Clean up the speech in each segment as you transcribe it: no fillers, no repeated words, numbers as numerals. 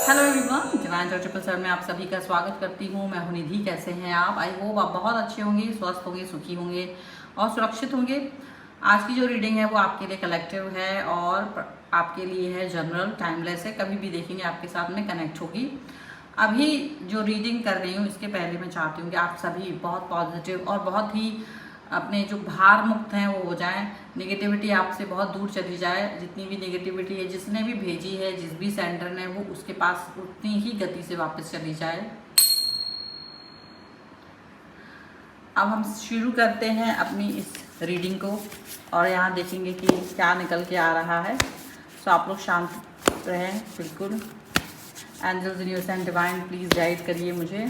Hello everyone, divine triple sir में आप सभी का स्वागत करती हूँ। मैं हूँ निधि। कैसे हैं आप? आई होप आप बहुत अच्छे होंगे, स्वस्थ होंगे, सुखी होंगे और सुरक्षित होंगे। आज की जो रीडिंग है वो आपके लिए कलेक्टिव है और आपके लिए है जनरल, टाइमलेस है। कभी भी देखेंगे आपके साथ में कनेक्ट होगी। अभी जो रीडिंग कर रही हूँ इसके पहले मैं चाहती हूँ कि आप सभी बहुत पॉजिटिव और बहुत ही अपने जो भार मुक्त हैं वो हो जाएं। नेगेटिविटी आपसे बहुत दूर चली जाए। जितनी भी नेगेटिविटी है, जिसने भी भेजी है, जिस भी सेंटर ने, वो उसके पास उतनी ही गति से वापस चली जाए। अब हम शुरू करते हैं अपनी इस रीडिंग को और यहाँ देखेंगे कि क्या निकल के आ रहा है। सो आप लोग शांत रहें बिल्कुल। Angels, universe and divine please guide करिए मुझे।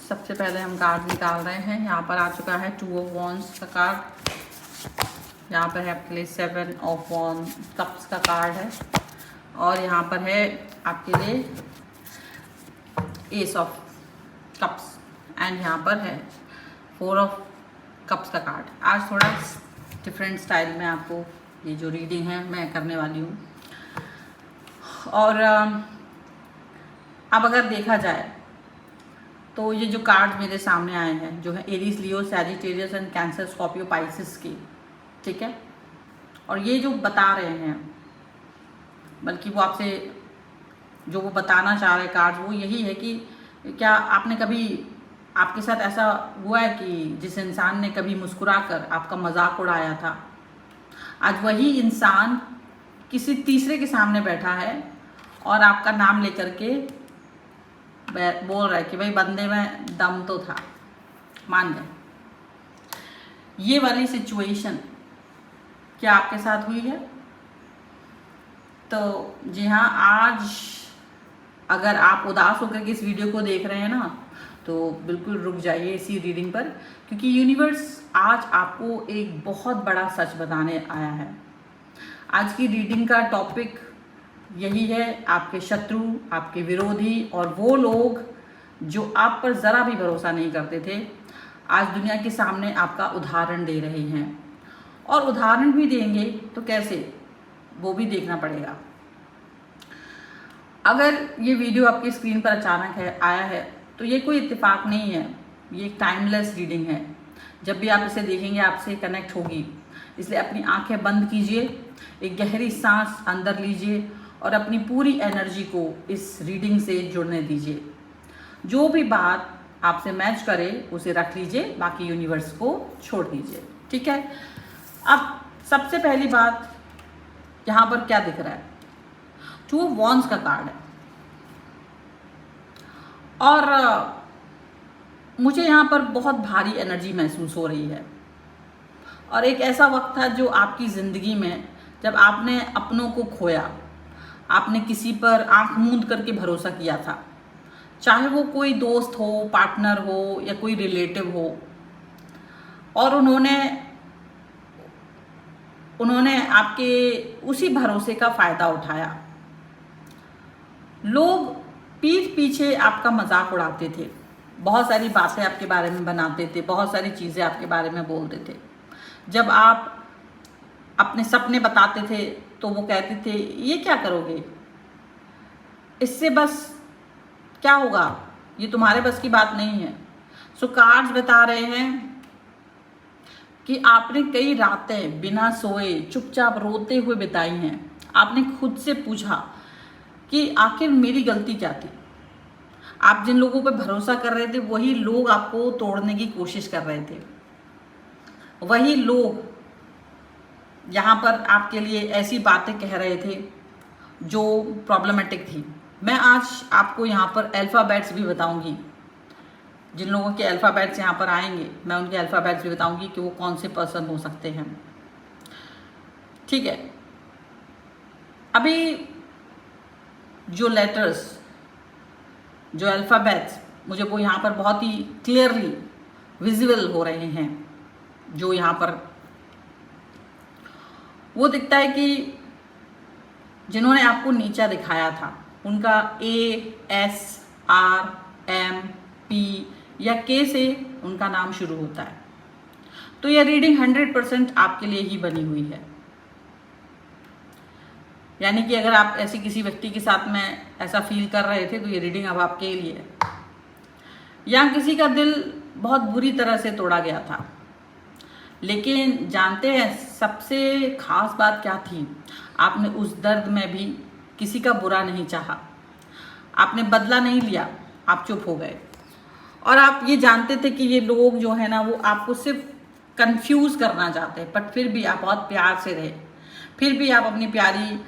सबसे पहले हम कार्ड निकाल रहे हैं। यहाँ पर आ चुका है 2 ऑफ वॉन्ड्स का कार्ड। यहाँ पर है आपके लिए 7 ऑफ वॉन्ड्स कप्स का कार्ड है और यहाँ पर है आपके लिए एस ऑफ कप्स एंड यहाँ पर है 4 ऑफ कप्स का कार्ड। आज थोड़ा डिफरेंट स्टाइल में आपको ये जो रीडिंग है मैं करने वाली हूँ। और अब अगर देखा जाए तो ये जो कार्ड मेरे सामने आए हैं जो है Aries, Leo, Sagittarius and cancer, Scorpio, Pisces की, ठीक है। और ये जो बता रहे हैं, बल्कि वो आपसे जो वो बताना चाह रहे कार्ड वो यही है कि क्या आपने कभी, आपके साथ ऐसा हुआ है कि जिस इंसान ने कभी मुस्कुरा कर आपका मजाक उड़ाया था, आज वही इंसान किसी तीसरे के सामने बैठा है और आपका नाम लेकर के बोल रहा है कि भाई बंदे में दम तो था, मान गए। ये वाली सिचुएशन क्या आपके साथ हुई है? तो जी हाँ, आज अगर आप उदास होकर के इस वीडियो को देख रहे हैं ना, तो बिल्कुल रुक जाइए इसी रीडिंग पर, क्योंकि यूनिवर्स आज आपको एक बहुत बड़ा सच बताने आया है। आज की रीडिंग का टॉपिक यही है, आपके शत्रु, आपके विरोधी और वो लोग जो आप पर ज़रा भी भरोसा नहीं करते थे, आज दुनिया के सामने आपका उदाहरण दे रहे हैं। और उदाहरण भी देंगे तो कैसे, वो भी देखना पड़ेगा। अगर ये वीडियो आपकी स्क्रीन पर अचानक आया है तो ये कोई इत्तेफाक नहीं है, ये एक टाइमलेस रीडिंग है। जब भी आप इसे देखेंगे आपसे कनेक्ट होगी, इसलिए अपनी आंखें बंद कीजिए, एक गहरी सांस अंदर लीजिए और अपनी पूरी एनर्जी को इस रीडिंग से जुड़ने दीजिए। जो भी बात आपसे मैच करे उसे रख लीजिए, बाकी यूनिवर्स को छोड़ दीजिए, ठीक है। अब सबसे पहली बात, यहाँ पर क्या दिख रहा है? 2 ऑफ वॉन्ड्स का कार्ड है और मुझे यहाँ पर बहुत भारी एनर्जी महसूस हो रही है। और एक ऐसा वक्त था जो आपकी ज़िंदगी में जब आपने अपनों को खोया, आपने किसी पर आंख मूंद करके भरोसा किया था, चाहे वो कोई दोस्त हो, पार्टनर हो या कोई रिलेटिव हो, और उन्होंने आपके उसी भरोसे का फ़ायदा उठाया। लोग पीठ पीछे आपका मजाक उड़ाते थे, बहुत सारी बातें आपके बारे में बनाते थे, बहुत सारी चीज़ें आपके बारे में बोलते थे। जब आप अपने सपने बताते थे तो वो कहते थे ये क्या करोगे, इससे बस क्या होगा, ये तुम्हारे बस की बात नहीं है। सो कार्ड्स बता रहे हैं कि आपने कई रातें बिना सोए चुपचाप रोते हुए बिताई हैं। आपने खुद से पूछा कि आखिर मेरी गलती क्या थी। आप जिन लोगों पर भरोसा कर रहे थे वही लोग आपको तोड़ने की कोशिश कर रहे थे। वही लोग यहाँ पर आपके लिए ऐसी बातें कह रहे थे जो प्रॉब्लमेटिक थी। मैं आज आपको यहाँ पर अल्फ़ाबेट्स भी बताऊंगी। जिन लोगों के अल्फ़ाबेट्स यहाँ पर आएंगे मैं उनके अल्फ़ाबेट्स भी बताऊंगी कि वो कौन से पर्सन हो सकते हैं, ठीक है। अभी जो लेटर्स, जो अल्फ़ाबेट्स मुझे वो यहाँ पर बहुत ही क्लियरली विजिबल हो रहे हैं। जो यहाँ पर वो दिखता है कि जिन्होंने आपको नीचा दिखाया था उनका ASRMP या K से उनका नाम शुरू होता है। तो यह रीडिंग 100% आपके लिए ही बनी हुई है। यानी कि अगर आप ऐसे किसी व्यक्ति के साथ में ऐसा फील कर रहे थे तो ये रीडिंग अब आपके लिए है। या किसी का दिल बहुत बुरी तरह से तोड़ा गया था, लेकिन जानते हैं सबसे खास बात क्या थी? आपने उस दर्द में भी किसी का बुरा नहीं चाहा, आपने बदला नहीं लिया, आप चुप हो गए। और आप ये जानते थे कि ये लोग जो है ना वो आपको सिर्फ कंफ्यूज करना चाहते हैं, बट फिर भी आप बहुत प्यार से रहे, फिर भी आप अपनी प्यारी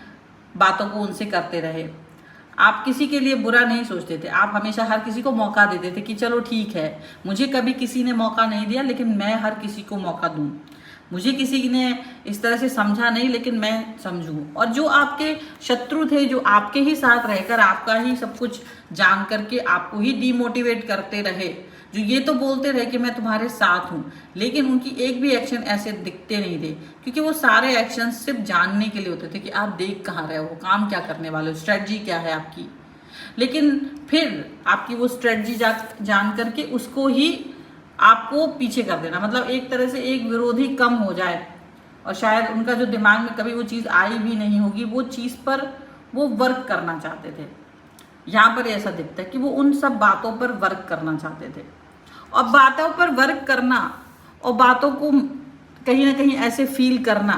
बातों को उनसे करते रहे। आप किसी के लिए बुरा नहीं सोचते थे, आप हमेशा हर किसी को मौका देते थे कि चलो ठीक है, मुझे कभी किसी ने मौका नहीं दिया लेकिन मैं हर किसी को मौका दूं, मुझे किसी ने इस तरह से समझा नहीं लेकिन मैं समझूं। और जो आपके शत्रु थे, जो आपके ही साथ रहकर आपका ही सब कुछ जान करके आपको ही डिमोटिवेट करते रहे, जो ये तो बोलते रहे कि मैं तुम्हारे साथ हूँ, लेकिन उनकी एक भी एक्शन ऐसे दिखते नहीं थे, क्योंकि वो सारे एक्शन सिर्फ जानने के लिए होते थे कि आप देख कहाँ रहे हो, काम क्या करने वाले हो, स्ट्रेटजी क्या है आपकी। लेकिन फिर आपकी वो स्ट्रेटजी जान करके उसको ही आपको पीछे कर देना, मतलब एक तरह से एक विरोधी कम हो जाए, और शायद उनका जो दिमाग में कभी वो चीज़ आई भी नहीं होगी, वो चीज़ पर वो वर्क करना चाहते थे। यहाँ पर ऐसा दिखता है कि वो उन सब बातों पर वर्क करना चाहते थे, और बातों पर वर्क करना और बातों को कहीं ना कहीं ऐसे फील करना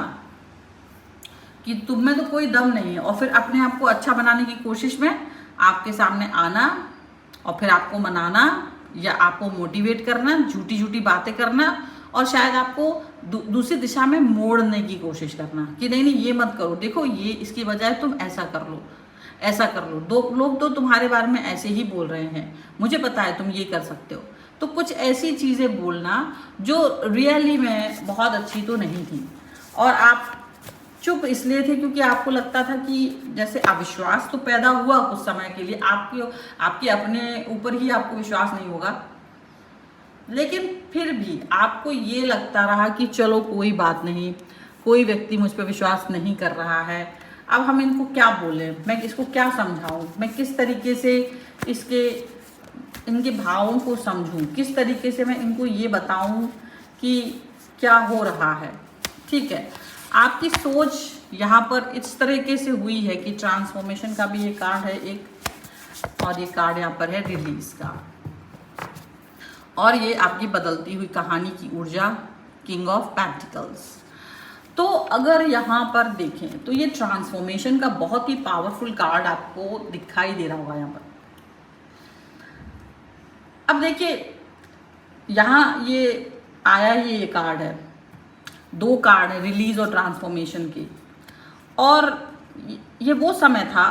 कि तुम में तो कोई दम नहीं है, और फिर अपने आप को अच्छा बनाने की कोशिश में आपके सामने आना और फिर आपको मनाना या आपको मोटिवेट करना, झूठी झूठी बातें करना, और शायद आपको दूसरी दिशा में मोड़ने की कोशिश करना कि नहीं नहीं ये मत करो, देखो ये इसकी बजाय तुम ऐसा कर लो, ऐसा कर लो, दो लोग तो तुम्हारे बारे में ऐसे ही बोल रहे हैं, मुझे पता है तुम ये कर सकते हो। तो कुछ ऐसी चीज़ें बोलना जो रियली में बहुत अच्छी तो नहीं थी, और आप चुप इसलिए थे क्योंकि आपको लगता था कि जैसे अविश्वास तो पैदा हुआ कुछ समय के लिए, आपके अपने ऊपर ही आपको विश्वास नहीं होगा, लेकिन फिर भी आपको ये लगता रहा कि चलो कोई बात नहीं, कोई व्यक्ति मुझ पर विश्वास नहीं कर रहा है, अब हम इनको क्या बोलें, मैं इसको क्या समझाऊं, मैं किस तरीके से इनके भावों को समझूं, किस तरीके से मैं इनको ये बताऊं कि क्या हो रहा है। ठीक है, आपकी सोच यहाँ पर इस तरीके से हुई है कि ट्रांसफॉर्मेशन का भी ये कार्ड है एक, और ये कार्ड यहाँ पर है रिलीज का, और ये आपकी बदलती हुई कहानी की ऊर्जा, किंग ऑफ पेंटिकल्स। तो अगर यहाँ पर देखें तो ये ट्रांसफॉर्मेशन का बहुत ही पावरफुल कार्ड आपको दिखाई दे रहा होगा यहाँ पर। अब देखिए यहाँ ये आया ही ये कार्ड है, दो कार्ड है रिलीज और ट्रांसफॉर्मेशन के, और ये वो समय था,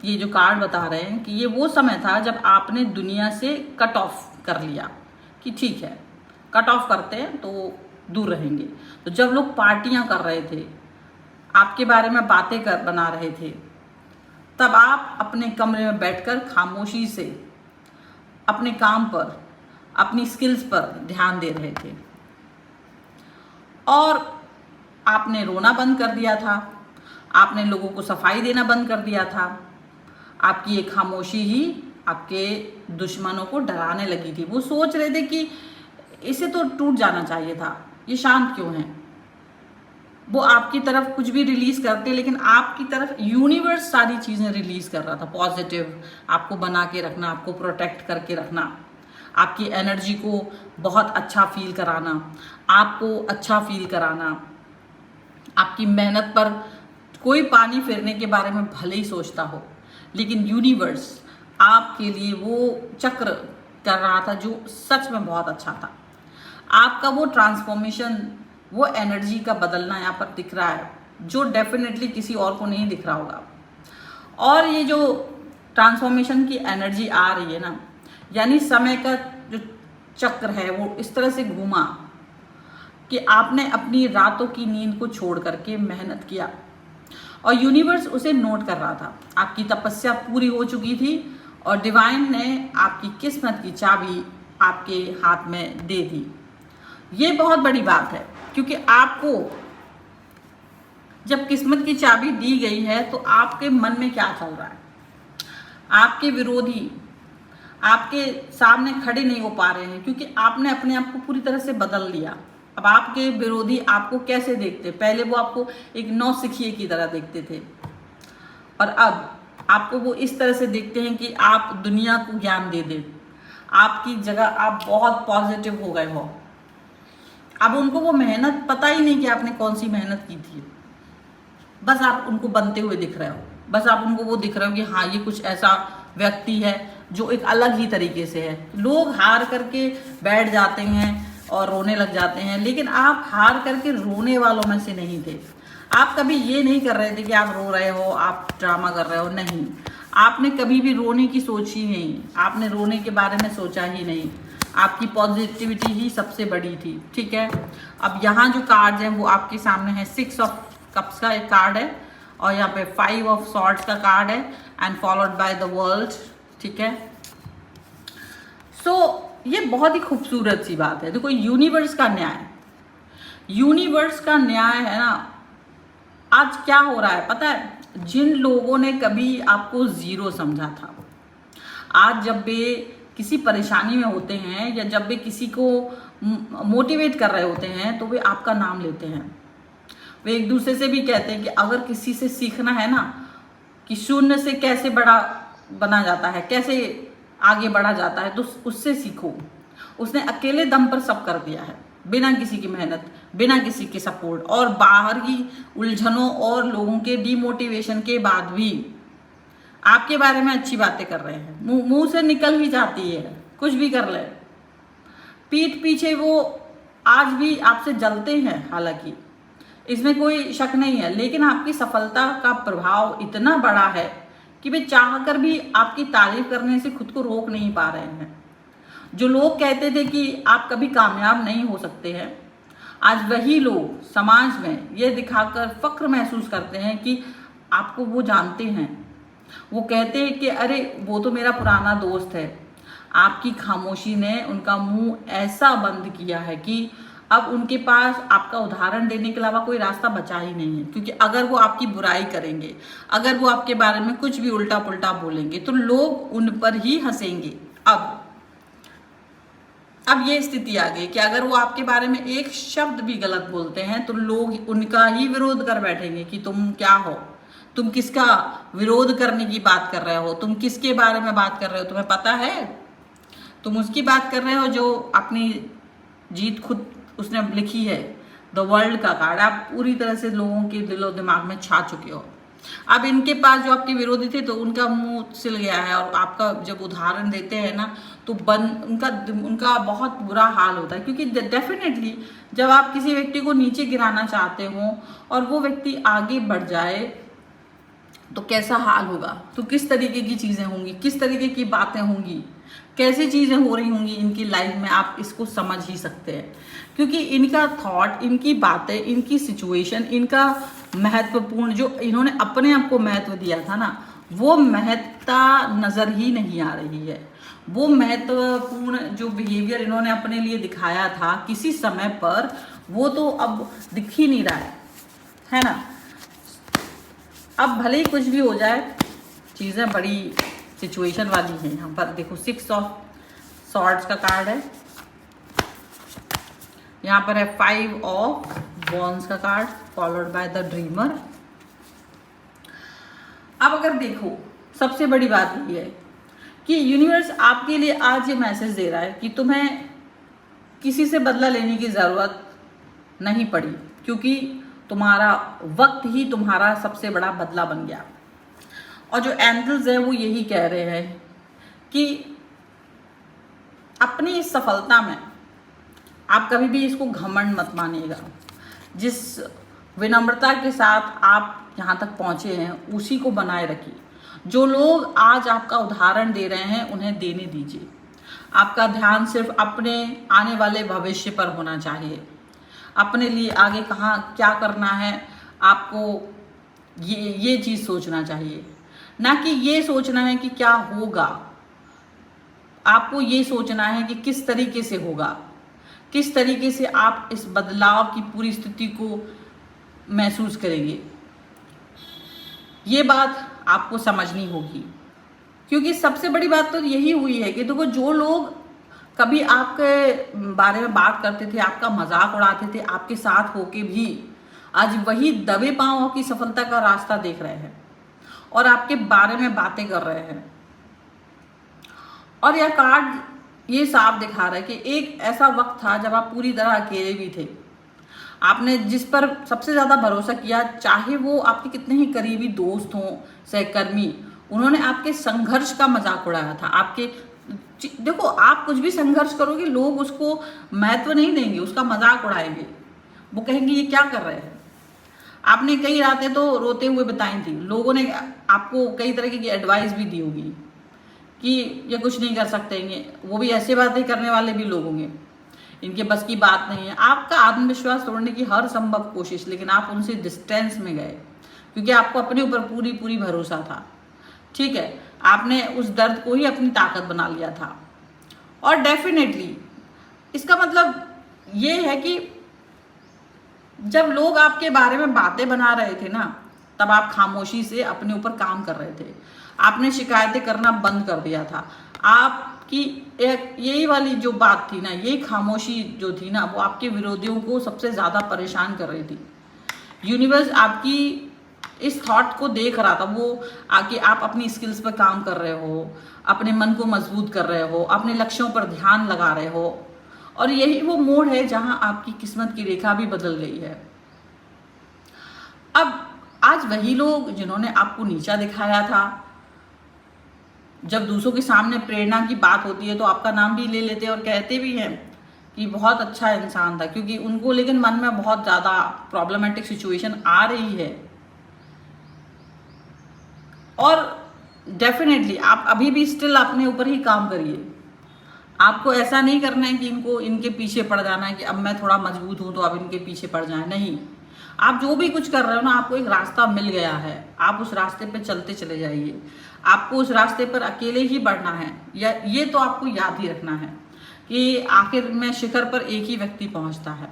ये जो कार्ड बता रहे हैं कि ये वो समय था जब आपने दुनिया से कट ऑफ कर लिया कि ठीक है कट ऑफ करते हैं तो दूर रहेंगे। तो जब लोग पार्टियां कर रहे थे, आपके बारे में बातें बना रहे थे, तब आप अपने कमरे में बैठकर खामोशी से अपने काम पर, अपनी स्किल्स पर ध्यान दे रहे थे, और आपने रोना बंद कर दिया था, आपने लोगों को सफाई देना बंद कर दिया था। आपकी ये खामोशी ही आपके दुश्मनों को डराने लगी थी। वो सोच रहे थे कि इसे तो टूट जाना चाहिए था, ये शांत क्यों है। वो आपकी तरफ कुछ भी रिलीज करते, लेकिन आपकी तरफ यूनिवर्स सारी चीज़ें रिलीज कर रहा था, पॉजिटिव, आपको बना के रखना, आपको प्रोटेक्ट करके रखना, आपकी एनर्जी को बहुत अच्छा फील कराना, आपको अच्छा फील कराना, आपकी मेहनत पर कोई पानी फेरने के बारे में भले ही सोचता हो, लेकिन यूनिवर्स आपके लिए वो चक्र कर रहा था जो सच में बहुत अच्छा था। आपका वो ट्रांसफॉर्मेशन, वो एनर्जी का बदलना यहाँ पर दिख रहा है, जो डेफिनेटली किसी और को नहीं दिख रहा होगा। और ये जो ट्रांसफॉर्मेशन की एनर्जी आ रही है ना, यानी समय का जो चक्र है वो इस तरह से घूमा कि आपने अपनी रातों की नींद को छोड़ करके मेहनत किया, और यूनिवर्स उसे नोट कर रहा था। आपकी तपस्या पूरी हो चुकी थी, और डिवाइन ने आपकी किस्मत की चाबी आपके हाथ में दे दी। ये बहुत बड़ी बात है, क्योंकि आपको जब किस्मत की चाबी दी गई है तो आपके मन में क्या चल रहा है। आपके विरोधी आपके सामने खड़े नहीं हो पा रहे हैं, क्योंकि आपने अपने आप को पूरी तरह से बदल लिया। अब आपके विरोधी आपको कैसे देखते? पहले वो आपको एक नौसिखिए की तरह देखते थे, और अब आपको वो इस तरह से देखते हैं कि आप दुनिया को ज्ञान दे दें, आपकी जगह आप बहुत पॉजिटिव हो गए हो। अब उनको वो मेहनत पता ही नहीं कि आपने कौन सी मेहनत की थी, बस आप उनको बनते हुए दिख रहे हो, बस आप उनको वो दिख रहे हो कि हाँ ये कुछ ऐसा व्यक्ति है जो एक अलग ही तरीके से है। लोग हार करके बैठ जाते हैं और रोने लग जाते हैं, लेकिन आप हार करके रोने वालों में से नहीं थे। आप कभी ये नहीं कर रहे थे कि आप रो रहे हो, आप ड्रामा कर रहे हो, नहीं। आपने कभी भी रोने की सोची ही नहीं, आपने रोने के बारे में सोचा ही नहीं। आपकी पॉजिटिविटी ही सबसे बड़ी थी, ठीक है। अब यहाँ जो कार्ड हैं वो आपके सामने है। 6 ऑफ कप्स का एक कार्ड है और यहाँ पे 5 ऑफ सॉर्ड्स का कार्ड है and followed by the world, ठीक है। सो ये बहुत ही खूबसूरत सी बात है। देखो यूनिवर्स का न्याय, यूनिवर्स का न्याय है ना। आज क्या हो रहा है पता है, जिन लोगों ने कभी आपको जीरो समझा था, आज जब वे किसी परेशानी में होते हैं या जब वे किसी को मोटिवेट कर रहे होते हैं तो वे आपका नाम लेते हैं। वे एक दूसरे से भी कहते हैं कि अगर किसी से सीखना है ना कि शून्य से कैसे बड़ा बना जाता है, कैसे आगे बढ़ा जाता है, तो उससे सीखो। उसने अकेले दम पर सब कर दिया है, बिना किसी की मेहनत, बिना किसी के सपोर्ट और बाहर की उलझनों और लोगों के डिमोटिवेशन के बाद भी आपके बारे में अच्छी बातें कर रहे हैं। मुंह से निकल ही जाती है, कुछ भी कर ले। पीठ पीछे वो आज भी आपसे जलते हैं, हालांकि इसमें कोई शक नहीं है, लेकिन आपकी सफलता का प्रभाव इतना बड़ा है कि वे चाहकर भी आपकी तारीफ करने से खुद को रोक नहीं पा रहे हैं। जो लोग कहते थे कि आप कभी कामयाब नहीं हो सकते हैं, आज वही लोग समाज में ये दिखाकर फक्र महसूस करते हैं कि आपको वो जानते हैं। वो कहते हैं कि अरे वो तो मेरा पुराना दोस्त है। आपकी खामोशी ने उनका मुंह ऐसा बंद किया है कि अब उनके पास आपका उदाहरण देने के अलावा कोई रास्ता बचा ही नहीं है। क्योंकि अगर वो आपकी बुराई करेंगे, अगर वो आपके बारे में कुछ भी उल्टा पुल्टा बोलेंगे तो लोग उन पर ही हंसेंगे। अब ये स्थिति आ गई कि अगर वो आपके बारे में एक शब्द भी गलत बोलते हैं तो लोग उनका ही विरोध कर बैठेंगे कि तुम क्या हो, तुम किसका विरोध करने की बात कर रहे हो, तुम किसके बारे में बात कर रहे हो, तुम्हें पता है? तुम उसकी बात कर रहे हो जो अपनी जीत खुद उसने लिखी है। द वर्ल्ड का कार्ड, आप पूरी तरह से लोगों के दिलो दिमाग में छा चुके हो। अब इनके पास जो आपके विरोधी थे तो उनका मुंह सिल गया है और आपका जब उदाहरण देते हैं ना तो उनका बहुत बुरा हाल होता है। क्योंकि डेफिनेटली जब आप किसी व्यक्ति को नीचे गिराना चाहते हो और वो व्यक्ति आगे बढ़ जाए तो कैसा हाल होगा, तो किस तरीके की चीज़ें होंगी, किस तरीके की बातें होंगी, कैसी चीज़ें हो रही होंगी इनकी लाइफ में, आप इसको समझ ही सकते हैं। क्योंकि इनका थॉट, इनकी बातें, इनकी सिचुएशन, इनका महत्वपूर्ण जो इन्होंने अपने आप को महत्व दिया था ना, वो महत्ता नज़र ही नहीं आ रही है। वो महत्वपूर्ण जो बिहेवियर इन्होंने अपने लिए दिखाया था किसी समय पर, वो तो अब दिख ही नहीं रहा है ना। अब भले ही कुछ भी हो जाए, चीज़ें बड़ी सिचुएशन वाली हैं। यहाँ पर देखो 6 ऑफ सॉर्ड्स का कार्ड है, यहाँ पर है 5 ऑफ वॉन्ड्स का card followed by the dreamer. अब अगर देखो, सबसे बड़ी बात ये है कि यूनिवर्स आपके लिए आज ये मैसेज दे रहा है कि तुम्हें किसी से बदला लेने की ज़रूरत नहीं पड़ी, क्योंकि तुम्हारा वक्त ही तुम्हारा सबसे बड़ा बदला बन गया। और जो एंजल्स हैं वो यही कह रहे हैं कि अपनी इस सफलता में आप कभी भी इसको घमंड मत मानिएगा। जिस विनम्रता के साथ आप यहाँ तक पहुँचे हैं उसी को बनाए रखिए। जो लोग आज आपका उदाहरण दे रहे हैं उन्हें देने दीजिए। आपका ध्यान सिर्फ अपने आने वाले भविष्य पर होना चाहिए। अपने लिए आगे कहाँ क्या करना है आपको ये चीज़ सोचना चाहिए, ना कि ये सोचना है कि क्या होगा। आपको ये सोचना है कि किस तरीके से होगा, किस तरीके से आप इस बदलाव की पूरी स्थिति को महसूस करेंगे। ये बात आपको समझनी होगी, क्योंकि सबसे बड़ी बात तो यही हुई है कि देखो, जो लोग कभी आपके बारे में बात करते थे, आपका मजाक उड़ाते थे, आपके साथ होके भी आज वही दबे पांव की सफलता का रास्ता देख रहे हैं। और आपके बारे में बातें कर रहे हैं। और यह कार्ड ये साफ दिखा रहा है कि एक ऐसा वक्त था जब आप पूरी तरह अकेले भी थे। आपने जिस पर सबसे ज़्यादा भरोसा किया, चाहे वो आपके कितने ही करीबी दोस्त हों, सहकर्मी, उन्होंने आपके संघर्ष का मजाक उड़ाया था। आपके देखो, आप कुछ भी संघर्ष करोगे, लोग उसको महत्व नहीं देंगे, उसका मजाक उड़ाएंगे। वो कहेंगे ये क्या कर रहे हैं। आपने कई रातें तो रोते हुए बिताई थी। लोगों ने आपको कई तरह की एडवाइस भी दी होगी कि ये कुछ नहीं कर सकते हैं, वो भी ऐसे बातें करने वाले भी लोग होंगे, इनके बस की बात नहीं है। आपका आत्मविश्वास तोड़ने की हर संभव कोशिश, लेकिन आप उनसे डिस्टेंस में गए क्योंकि आपको अपने ऊपर पूरी पूरी भरोसा था। ठीक है, आपने उस दर्द को ही अपनी ताकत बना लिया था। और डेफिनेटली इसका मतलब ये है कि जब लोग आपके बारे में बातें बना रहे थे ना, तब आप खामोशी से अपने ऊपर काम कर रहे थे। आपने शिकायतें करना बंद कर दिया था। आपकी एक यही वाली जो बात थी ना, यही खामोशी जो थी ना, वो आपके विरोधियों को सबसे ज़्यादा परेशान कर रही थी। यूनिवर्स आपकी इस थॉट को देख रहा था, वो आके आप अपनी स्किल्स पर काम कर रहे हो, अपने मन को मजबूत कर रहे हो, अपने लक्ष्यों पर ध्यान लगा रहे हो। और यही वो मोड़ है जहां आपकी किस्मत की रेखा भी बदल गई है। अब आज वही लोग जिन्होंने आपको नीचा दिखाया था, जब दूसरों के सामने प्रेरणा की बात होती है तो आपका नाम भी ले लेते हैं और कहते भी हैं कि बहुत अच्छा इंसान था, क्योंकि उनको लेकिन मन में बहुत ज़्यादा प्रॉब्लमेटिक सिचुएशन आ रही है। और डेफिनेटली आप अभी भी स्टिल अपने ऊपर ही काम करिए। आपको ऐसा नहीं करना है कि इनके पीछे पड़ जाना है कि अब मैं थोड़ा मजबूत हूं तो अब इनके पीछे पड़ जाए। नहीं, आप जो भी कुछ कर रहे हो ना, आपको एक रास्ता मिल गया है, आप उस रास्ते पे चलते चले जाइए। आपको उस रास्ते पर अकेले ही बढ़ना है, या ये तो आपको याद ही रखना है कि आखिर में शिखर पर एक ही व्यक्ति पहुंचता है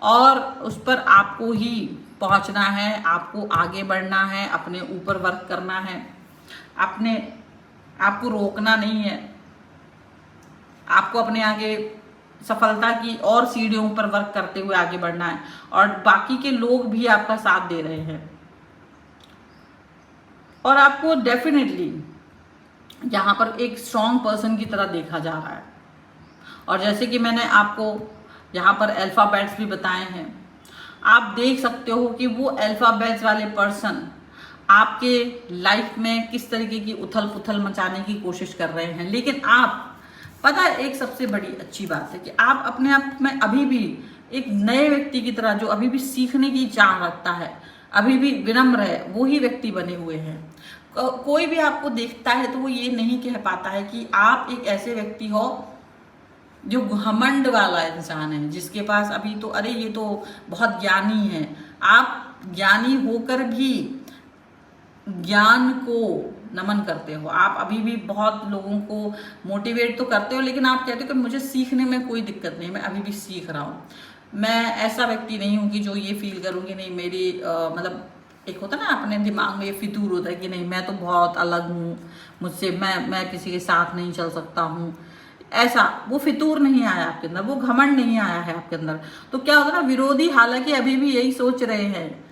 और उस पर आपको ही पहुंचना है। आपको आगे बढ़ना है, अपने ऊपर वर्क करना है, आपको रोकना नहीं है। आपको अपने आगे सफलता की और सीढ़ियों पर वर्क करते हुए आगे बढ़ना है, और बाकी के लोग भी आपका साथ दे रहे हैं। और आपको डेफिनेटली यहाँ पर एक स्ट्रॉन्ग पर्सन की तरह देखा जा रहा है। और जैसे कि मैंने आपको यहाँ पर अल्फाबेट्स भी बताए हैं, आप देख सकते हो कि वो अल्फाबेट्स वाले पर्सन आपके लाइफ में किस तरीके की उथल पुथल मचाने की कोशिश कर रहे हैं। लेकिन आप, पता है, एक सबसे बड़ी अच्छी बात है कि आप अपने आप में अभी भी एक नए व्यक्ति की तरह, जो अभी भी सीखने की चाह रखता है, अभी भी विनम्र है, वो ही व्यक्ति बने हुए हैं। कोई भी आपको देखता है तो वो ये नहीं कह पाता है कि आप एक ऐसे व्यक्ति हो जो घमंड वाला इंसान है, जिसके पास अभी तो अरे ये तो बहुत ज्ञानी है। आप ज्ञानी होकर भी ज्ञान को नमन करते हो। आप अभी भी बहुत लोगों को मोटिवेट तो करते हो, लेकिन आप कहते हो कि मुझे सीखने में कोई दिक्कत नहीं, मैं अभी भी सीख रहा हूँ। मैं ऐसा व्यक्ति नहीं हूँ कि जो ये फील करूँगी नहीं मेरी मतलब एक होता ना अपने दिमाग में ये फितूर होता है कि नहीं मैं तो बहुत अलग हूँ, मुझसे मैं किसी के साथ नहीं चल सकता हूँ। ऐसा वो फितूर नहीं आया आपके अंदर, वो घमंड नहीं आया है आपके अंदर। तो क्या होता है ना, विरोधी हालांकि अभी भी यही सोच रहे हैं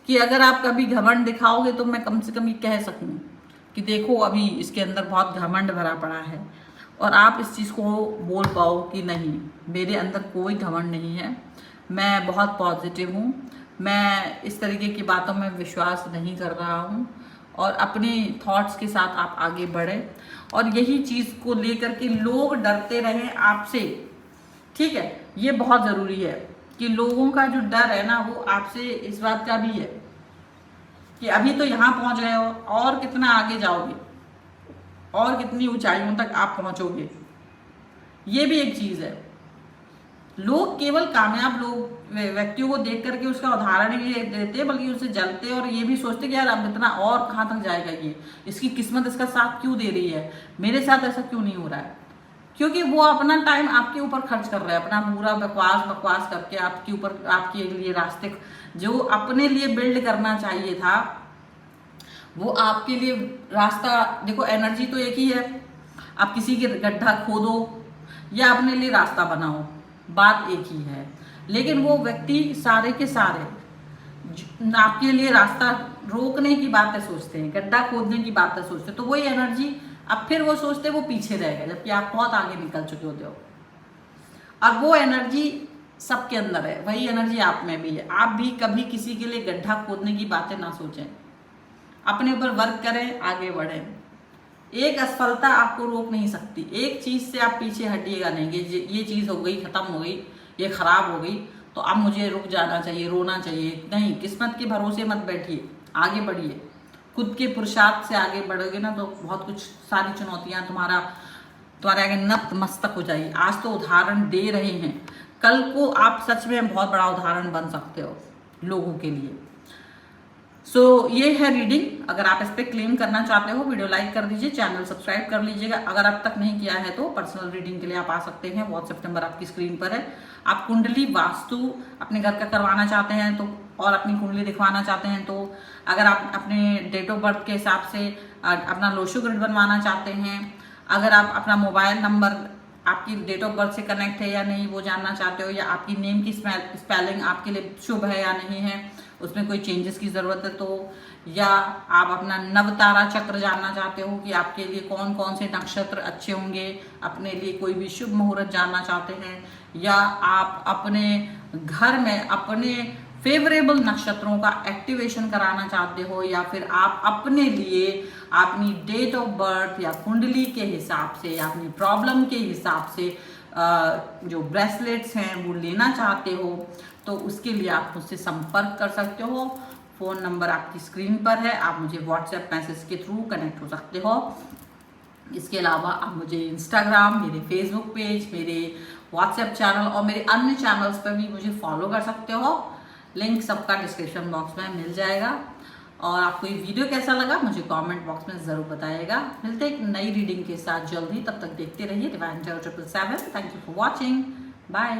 कि अगर आप कभी घमंड दिखाओगे तो मैं कम से कम ये कह सकूं कि देखो अभी इसके अंदर बहुत घमंड भरा पड़ा है, और आप इस चीज़ को बोल पाओ कि नहीं मेरे अंदर कोई घमंड नहीं है, मैं बहुत पॉजिटिव हूँ, मैं इस तरीके की बातों में विश्वास नहीं कर रहा हूँ। और अपने थॉट्स के साथ आप आगे बढ़े, और यही चीज़ को लेकर के लोग डरते रहें आपसे। ठीक है, ये बहुत ज़रूरी है कि लोगों का जो डर है ना, वो आपसे इस बात का भी है कि अभी तो यहाँ पहुँच गए हो, और कितना आगे जाओगे, और कितनी ऊंचाइयों तक आप पहुँचोगे। ये भी एक चीज़ है। लोग केवल कामयाब लोग व्यक्तियों को देख करके उसका उदाहरण ही देते, बल्कि उससे जलते और ये भी सोचते कि यार अब इतना और कहाँ तक जाएगा, ये इसकी किस्मत इसका साथ क्यों दे रही है, मेरे साथ ऐसा क्यों नहीं हो रहा है। क्योंकि वो अपना टाइम आपके ऊपर खर्च कर रहा है, अपना पूरा बकवास करके आपके ऊपर, आपके लिए रास्ते जो अपने लिए बिल्ड करना चाहिए था, वो आपके लिए रास्ता, देखो एनर्जी तो एक ही है। आप किसी के गड्ढा खोदो या अपने लिए रास्ता बनाओ, बात एक ही है। लेकिन वो व्यक्ति सारे के सारे आपके लिए रास्ता रोकने की बातें सोचते हैं, गड्ढा खोदने की बातें सोचते हैं, तो वही एनर्जी अब फिर वो सोचते हैं वो पीछे रह गए, जबकि आप बहुत आगे निकल चुके होते हो। और वो एनर्जी सबके अंदर है, वही एनर्जी आप में भी है। आप भी कभी किसी के लिए गड्ढा खोदने की बातें ना सोचें, अपने ऊपर वर्क करें, आगे बढ़ें। एक असफलता आपको रोक नहीं सकती, एक चीज से आप पीछे हटिएगा नहीं, ये चीज हो गई, खत्म हो गई, ये खराब हो गई तो अब मुझे रुक जाना चाहिए, रोना चाहिए, नहीं। किस्मत के भरोसे मत बैठिए, आगे बढ़िए। खुद के पुरुषार्थ से आगे बढ़ोगे ना तो बहुत कुछ, सारी चुनौतियां तुम्हारे आगे नतमस्तक हो जाएगी। आज तो उदाहरण दे रहे हैं, कल को आप सच में बहुत बड़ा उदाहरण बन सकते हो लोगों के लिए। सो ये है रीडिंग। अगर आप इस पर क्लेम करना चाहते हो, वीडियो लाइक कर दीजिए, चैनल सब्सक्राइब कर लीजिएगा। अगर अब तक नहीं किया है तो पर्सनल रीडिंग के लिए आप आ सकते हैं, व्हाट्सएप नंबर आपकी स्क्रीन पर है। आप कुंडली वास्तु अपने घर का करवाना चाहते हैं तो, और अपनी कुंडली दिखवाना चाहते हैं तो, अगर आप अपने डेट ऑफ बर्थ के हिसाब से अपना लोशो ग्रिड बनवाना चाहते हैं, अगर आप अपना मोबाइल नंबर आपकी डेट ऑफ बर्थ से कनेक्ट है या नहीं वो जानना चाहते हो, या आपकी नेम की स्पेलिंग आपके लिए शुभ है या नहीं है, उसमें कोई चेंजेस की ज़रूरत है तो, या आप अपना नवतारा चक्र जानना चाहते हो कि आपके लिए कौन कौन से नक्षत्र अच्छे होंगे, अपने लिए कोई भी शुभ मुहूर्त जानना चाहते हैं, या आप अपने घर में अपने फेवरेबल नक्षत्रों का एक्टिवेशन कराना चाहते हो, या फिर आप अपने लिए अपनी डेट ऑफ बर्थ या कुंडली के हिसाब से या अपनी प्रॉब्लम के हिसाब से जो ब्रेसलेट्स हैं वो लेना चाहते हो, तो उसके लिए आप मुझसे संपर्क कर सकते हो। फ़ोन नंबर आपकी स्क्रीन पर है, आप मुझे व्हाट्सएप मैसेज के थ्रू कनेक्ट हो सकते हो। इसके अलावा आप मुझे इंस्टाग्राम, मेरे फेसबुक पेज, मेरे व्हाट्सएप चैनल और मेरे अन्य चैनल्स पर भी मुझे फॉलो कर सकते हो। लिंक सबका डिस्क्रिप्शन बॉक्स में मिल जाएगा। और आपको ये वीडियो कैसा लगा मुझे कमेंट बॉक्स में ज़रूर बताइएगा। मिलते हैं एक नई रीडिंग के साथ जल्द ही, तब तक देखते रहिए divine 077। Thank you for watching, bye.